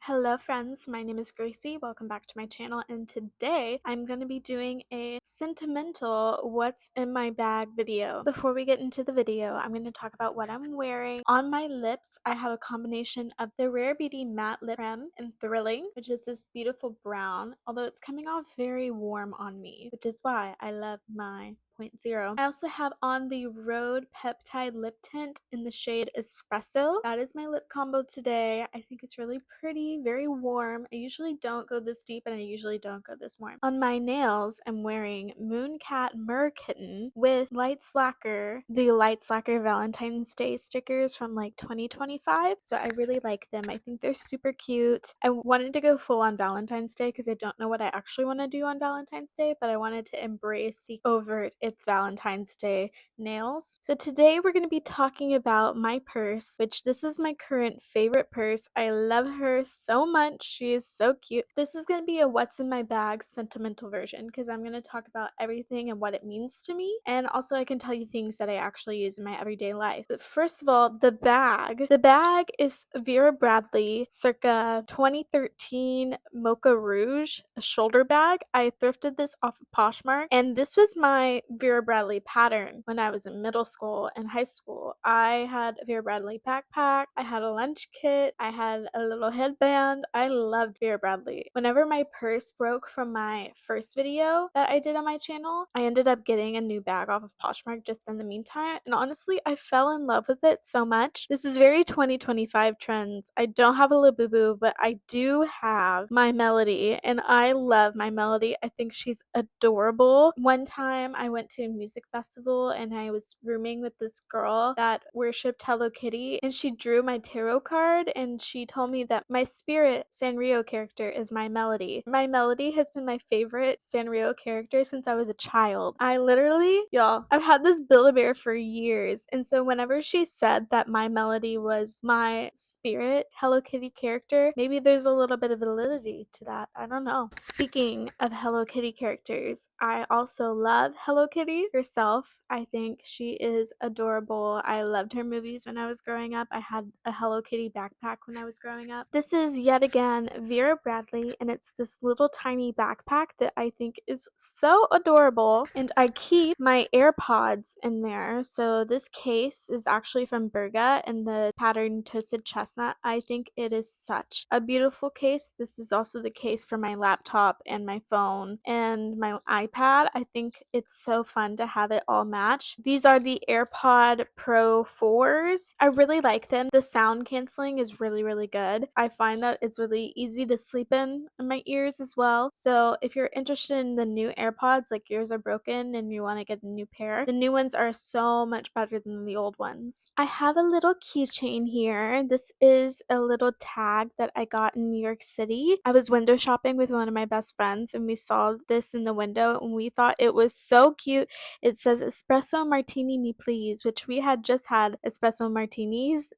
Hello friends, my name is Gracie. Welcome back to my channel, and today I'm going to be doing a sentimental what's in my bag video. Before we get into the video, I'm going to talk about what I'm wearing. On my lips, I have a combination of the Rare Beauty Matte Lip Creme in Thrilling, which is this beautiful brown, although it's coming off very warm on me, which is why I love my 0.0. I also have on the Rhode Peptide Lip Tint in the shade Espresso. That is my lip combo today. I think it's really pretty, very warm. I usually don't go this deep and I usually don't go this warm. On my nails, I'm wearing Mooncat Merkitten with Light Slacker, the Light Slacker Valentine's Day stickers from like 2025. So I really like them. I think they're super cute. I wanted to go full on Valentine's Day because I don't know what I actually want to do on Valentine's Day, but I wanted to embrace the overt it's Valentine's Day nails. So today we're going to be talking about my purse, which this is my current favorite purse. I love her so much. She is so cute. This is going to be a what's in my bag sentimental version because I'm going to talk about everything and what it means to me. And also I can tell you things that I actually use in my everyday life. But first of all, the bag. The bag is Vera Bradley circa 2013 Mocha Rouge, a shoulder bag. I thrifted this off of Poshmark, and this was my Vera Bradley pattern when I was in middle school and high school. I had a Vera Bradley backpack, I had a lunch kit, I had a little headband. I loved Vera Bradley. Whenever my purse broke from my first video that I did on my channel, I ended up getting a new bag off of Poshmark just in the meantime, and honestly, I fell in love with it so much. This is very 2025 trends. I don't have a Labubu, but I do have my Melody, and I love my Melody. I think she's adorable. One time I went to a music festival and I was rooming with this girl that worshipped Hello Kitty, and she drew my tarot card and she told me that my spirit Sanrio character is my Melody. My Melody has been my favorite Sanrio character since I was a child. I literally, y'all, I've had this Build-A-Bear for years, and so whenever she said that my Melody was my spirit Hello Kitty character, maybe there's a little bit of validity to that. I don't know. Speaking of Hello Kitty characters, I also love Hello Kitty herself. I think she is adorable. I loved her movies when I was growing up. I had a Hello Kitty backpack when I was growing up. This is yet again Vera Bradley, and it's this little tiny backpack that I think is so adorable, and I keep my AirPods in there. So this case is actually from Berga in the pattern Toasted Chestnut. I think it is such a beautiful case. This is also the case for my laptop and my phone and my iPad. I think it's so fun to have it all match. These are the AirPod Pro 4s. I really like them. The sound canceling is really, really good. I find that it's really easy to sleep in my ears as well. So if you're interested in the new AirPods, like yours are broken and you want to get a new pair, the new ones are so much better than the old ones. I have a little keychain here. This is a little tag that I got in New York City. I was window shopping with one of my best friends and we saw this in the window and we thought it was so cute. It says espresso martini me please, which we had just had espresso martinis.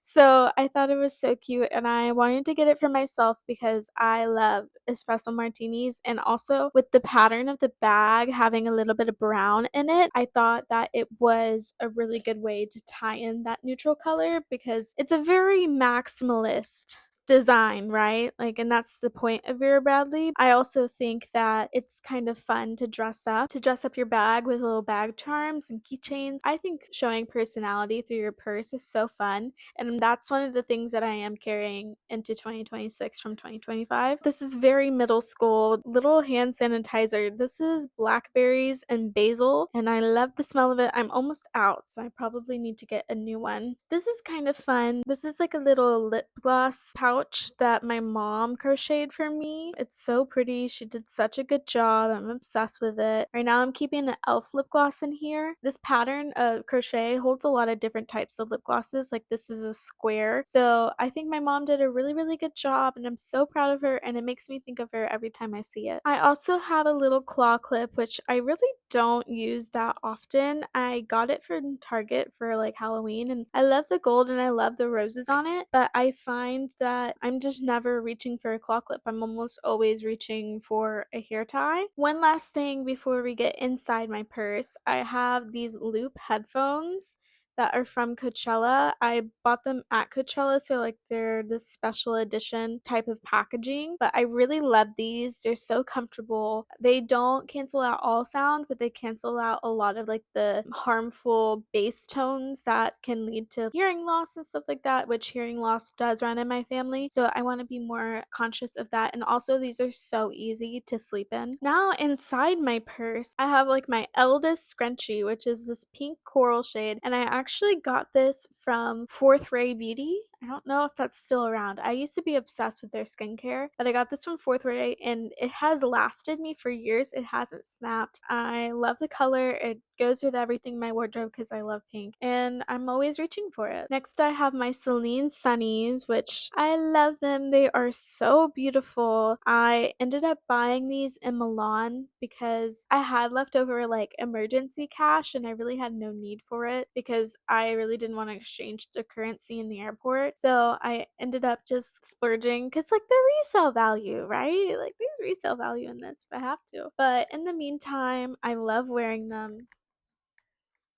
So I thought it was so cute and I wanted to get it for myself because I love espresso martinis, and also with the pattern of the bag having a little bit of brown in it, I thought that it was a really good way to tie in that neutral color because it's a very maximalist design, right? Like, and that's the point of Vera Bradley. I also think that it's kind of fun to dress up your bag with little bag charms and keychains. I think showing personality through your purse is so fun, and that's one of the things that I am carrying into 2026 from 2025. This is very middle school. Little hand sanitizer. This is blackberries and basil, and I love the smell of it. I'm almost out, so I probably need to get a new one. This is kind of fun. This is like a little lip gloss pouch that my mom crocheted for me. It's so pretty. She did such a good job. I'm obsessed with it. Right now I'm keeping an e.l.f. lip gloss in here. This pattern of crochet holds a lot of different types of lip glosses. Like, this is a square. So I think my mom did a really, really good job, and I'm so proud of her, and it makes me think of her every time I see it. I also have a little claw clip, which I really don't use that often. I got it from Target for like Halloween, and I love the gold and I love the roses on it, but I find that I'm just never reaching for a claw clip. I'm almost always reaching for a hair tie. One last thing before we get inside my purse, I have these loop headphones that are from Coachella. I bought them at Coachella, so like they're this special edition type of packaging, but I really love these. They're so comfortable. They don't cancel out all sound, but they cancel out a lot of like the harmful bass tones that can lead to hearing loss and stuff like that, which hearing loss does run in my family. So I want to be more conscious of that. And also these are so easy to sleep in. Now inside my purse, I have like my eldest scrunchie, which is this pink coral shade. And I actually got this from r.e.m Beauty. I don't know if that's still around. I used to be obsessed with their skincare, but I got this from r.e.m and it has lasted me for years. It hasn't snapped. I love the color. It goes with everything in my wardrobe because I love pink and I'm always reaching for it. Next, I have my Celine Sunnies, which I love them. They are so beautiful. I ended up buying these in Milan because I had leftover like emergency cash and I really had no need for it because I really didn't want to exchange the currency in the airport. So I ended up just splurging because like the resale value, right? Like there's resale value in this if I have to. But in the meantime, I love wearing them.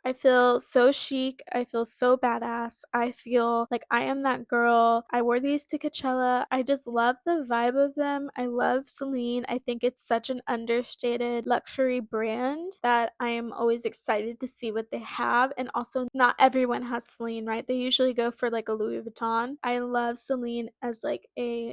I feel so chic. I feel so badass. I feel like I am that girl. I wore these to Coachella. I just love the vibe of them. I love Celine. I think it's such an understated luxury brand that I am always excited to see what they have. And also, not everyone has Celine, right? They usually go for like a Louis Vuitton. I love Celine as like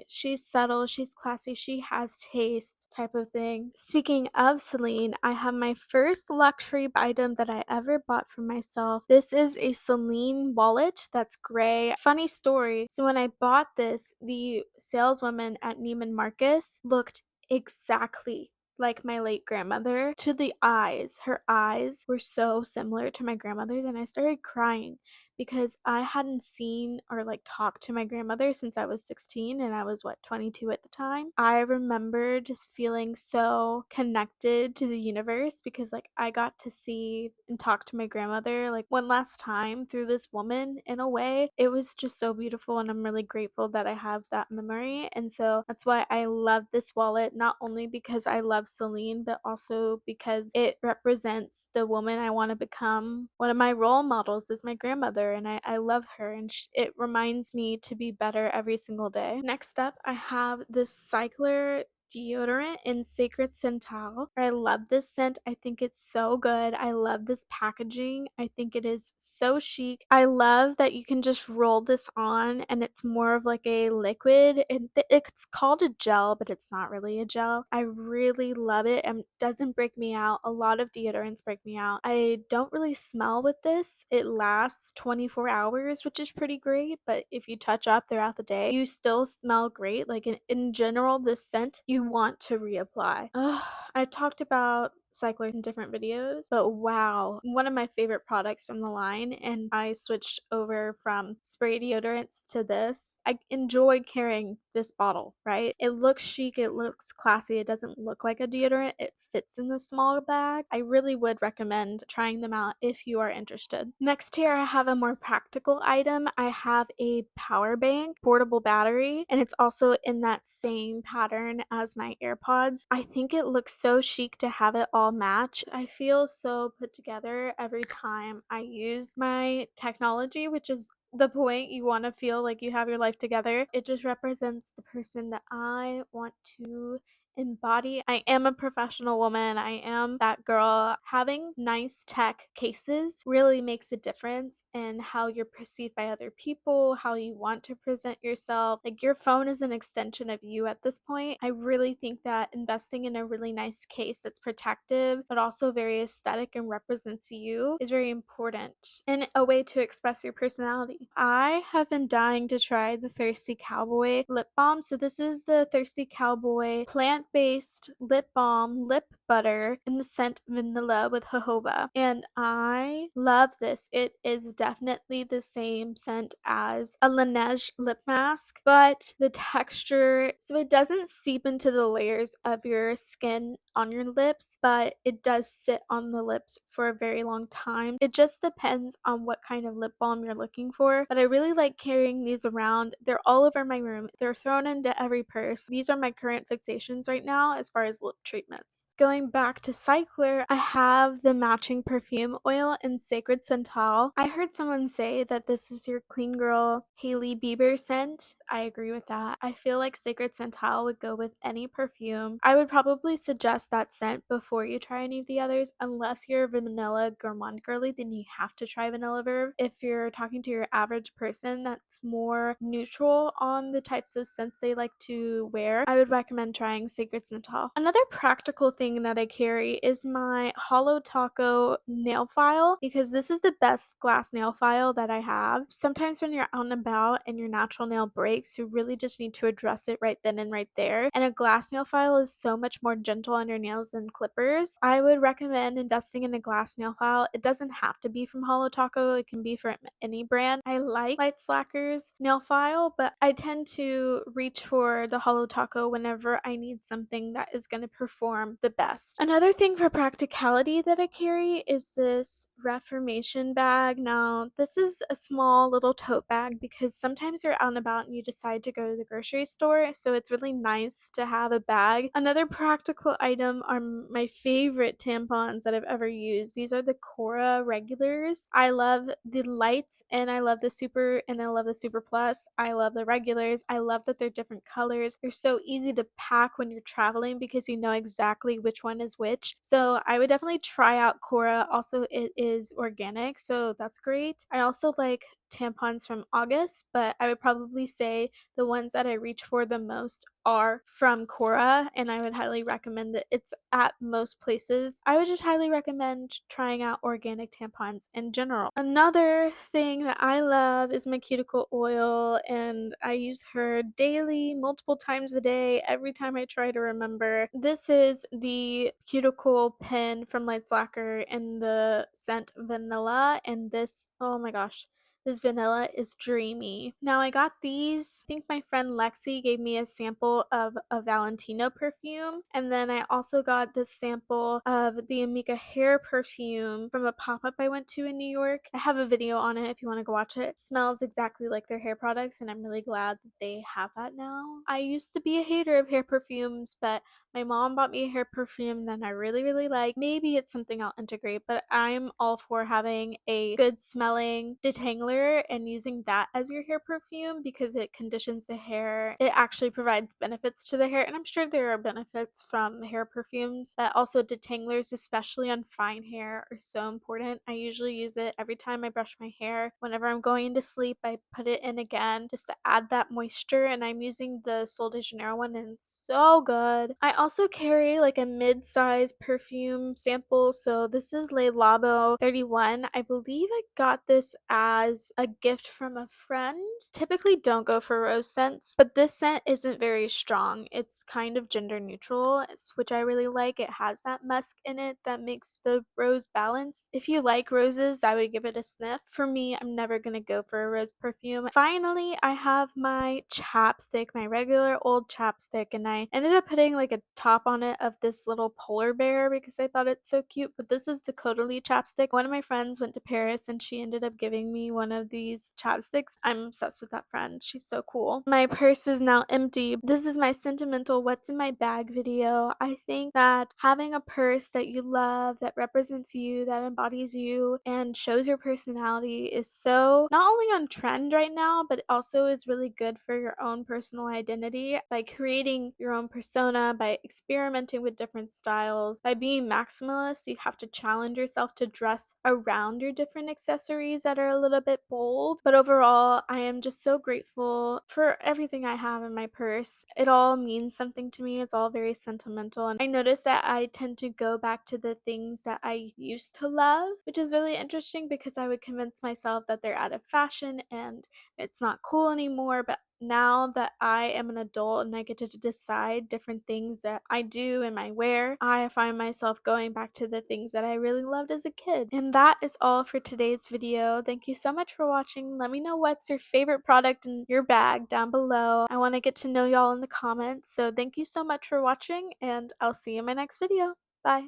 she's subtle, she's classy, she has taste type of thing. Speaking of Celine, I have my first luxury item that I ever bought for myself. This is a Celine wallet that's gray. Funny story. So when I bought this, the saleswoman at Neiman Marcus looked exactly like my late grandmother to the eyes. Her eyes were so similar to my grandmother's, and I started crying because I hadn't seen or like talked to my grandmother since I was 16 and I was 22 at the time. I remember just feeling so connected to the universe because like I got to see and talk to my grandmother like one last time through this woman in a way. It was just so beautiful and I'm really grateful that I have that memory. And so that's why I love this wallet, not only because I love Celine, but also because it represents the woman I want to become. One of my role models is my grandmother and I love her and it reminds me to be better every single day. Next up, I have this Cyklar deodorant in Sacred Central. I love this scent. I think it's so good. I love this packaging. I think it is so chic. I love that you can just roll this on and it's more of like a liquid. And it's called a gel, but it's not really a gel. I really love it and it doesn't break me out. A lot of deodorants break me out. I don't really smell with this. It lasts 24 hours, which is pretty great, but if you touch up throughout the day, you still smell great. Like in general, this scent, you want to reapply. I talked about Cyklar in different videos, but wow, one of my favorite products from the line, and I switched over from spray deodorants to this. I enjoy carrying this bottle, right? It looks chic, it looks classy, it doesn't look like a deodorant, it fits in the small bag. I really would recommend trying them out if you are interested. Next here, I have a more practical item. I have a power bank, portable battery, and it's also in that same pattern as my AirPods. I think it looks so chic to have it all match. I feel so put together every time I use my technology, which is the point. You want to feel like you have your life together. It just represents the person that I want to embody. I am a professional woman. I am that girl. Having nice tech cases really makes a difference in how you're perceived by other people, how you want to present yourself. Like your phone is an extension of you at this point. I really think that investing in a really nice case that's protective but also very aesthetic and represents you is very important and a way to express your personality. I have been dying to try the Thirsty Cowboy lip balm. So this is the Thirsty Cowboy plant-based lip balm lip butter in the scent vanilla with jojoba, and I love this. It is definitely the same scent as a Laneige lip mask, but the texture, so it doesn't seep into the layers of your skin on your lips, but it does sit on the lips for a very long time. It just depends on what kind of lip balm you're looking for, but I really like carrying these around. They're all over my room. They're thrown into every purse. These are my current fixations right now as far as lip treatments. Going going back to Cyclar, I have the matching perfume oil in Sacred Santal. I heard someone say that this is your clean girl Hailey Bieber scent. I agree with that. I feel like Sacred Santal would go with any perfume. I would probably suggest that scent before you try any of the others, unless you're a vanilla gourmand girly, then you have to try Vanilla Verve. If you're talking to your average person that's more neutral on the types of scents they like to wear, I would recommend trying Sacred Santal. Another practical thing that I carry is my Holo Taco nail file, because this is the best glass nail file that I have. Sometimes when you're out and about and your natural nail breaks, you really just need to address it right then and right there. And a glass nail file is so much more gentle on your nails than clippers. I would recommend investing in a glass nail file. It doesn't have to be from Holo Taco, it can be from any brand. I like Light Slacker's nail file, but I tend to reach for the Holo Taco whenever I need something that is going to perform the best. Another thing for practicality that I carry is this Reformation bag. Now, this is a small little tote bag because sometimes you're out and about and you decide to go to the grocery store, so it's really nice to have a bag. Another practical item are my favorite tampons that I've ever used. These are the Cora regulars. I love the lights and I love the super and I love the super plus. I love the regulars. I love that they're different colors. They're so easy to pack when you're traveling because you know exactly which one is which. So I would definitely try out Cora. Also, it is organic, so that's great. I also like tampons from August, but I would probably say the ones that I reach for the most are from Cora, and I would highly recommend it. It's at most places. I would just highly recommend trying out organic tampons in general. Another thing that I love is my cuticle oil, and I use her daily, multiple times a day, every time I try to remember. This is the cuticle pen from Light Slacker in the scent vanilla, and this, oh my gosh, this vanilla is dreamy. Now I got these, I think my friend Lexi gave me a sample of a Valentino perfume, and then I also got this sample of the Amika hair perfume from a pop-up I went to in New York. I have a video on it if you want to go watch it. It smells exactly like their hair products, and I'm really glad that they have that now. I used to be a hater of hair perfumes, but my mom bought me a hair perfume that I really, really like. Maybe it's something I'll integrate, but I'm all for having a good smelling detangler and using that as your hair perfume because it conditions the hair. It actually provides benefits to the hair, and I'm sure there are benefits from hair perfumes, but also detanglers, especially on fine hair, are so important. I usually use it every time I brush my hair. Whenever I'm going to sleep, I put it in again just to add that moisture, and I'm using the Sol de Janeiro one, and it's so good. I also carry like a mid-size perfume sample. So this is Le Labo 31. I believe I got this as a gift from a friend. Typically don't go for rose scents, but this scent isn't very strong. It's kind of gender neutral, which I really like. It has that musk in it that makes the rose balance. If you like roses, I would give it a sniff. For me, I'm never gonna go for a rose perfume. Finally, I have my chapstick, my regular old chapstick, and I ended up putting like a top on it of this little polar bear because I thought it's so cute. But this is the Caudalie chapstick. One of my friends went to Paris and she ended up giving me one of these chapsticks. I'm obsessed with that friend. She's so cool. My purse is now empty. This is my sentimental what's in my bag video. I think that having a purse that you love, that represents you, that embodies you, and shows your personality is so not only on trend right now, but also is really good for your own personal identity by creating your own persona, by experimenting with different styles. By being maximalist, you have to challenge yourself to dress around your different accessories that are a little bit bold. But overall, I am just so grateful for everything I have in my purse. It all means something to me. It's all very sentimental. And I notice that I tend to go back to the things that I used to love, which is really interesting because I would convince myself that they're out of fashion and it's not cool anymore. But now that I am an adult and I get to decide different things that I do and I wear, I find myself going back to the things that I really loved as a kid. And that is all for today's video. Thank you so much for watching. Let me know what's your favorite product in your bag down below. I want to get to know y'all in the comments. So thank you so much for watching, and I'll see you in my next video. Bye.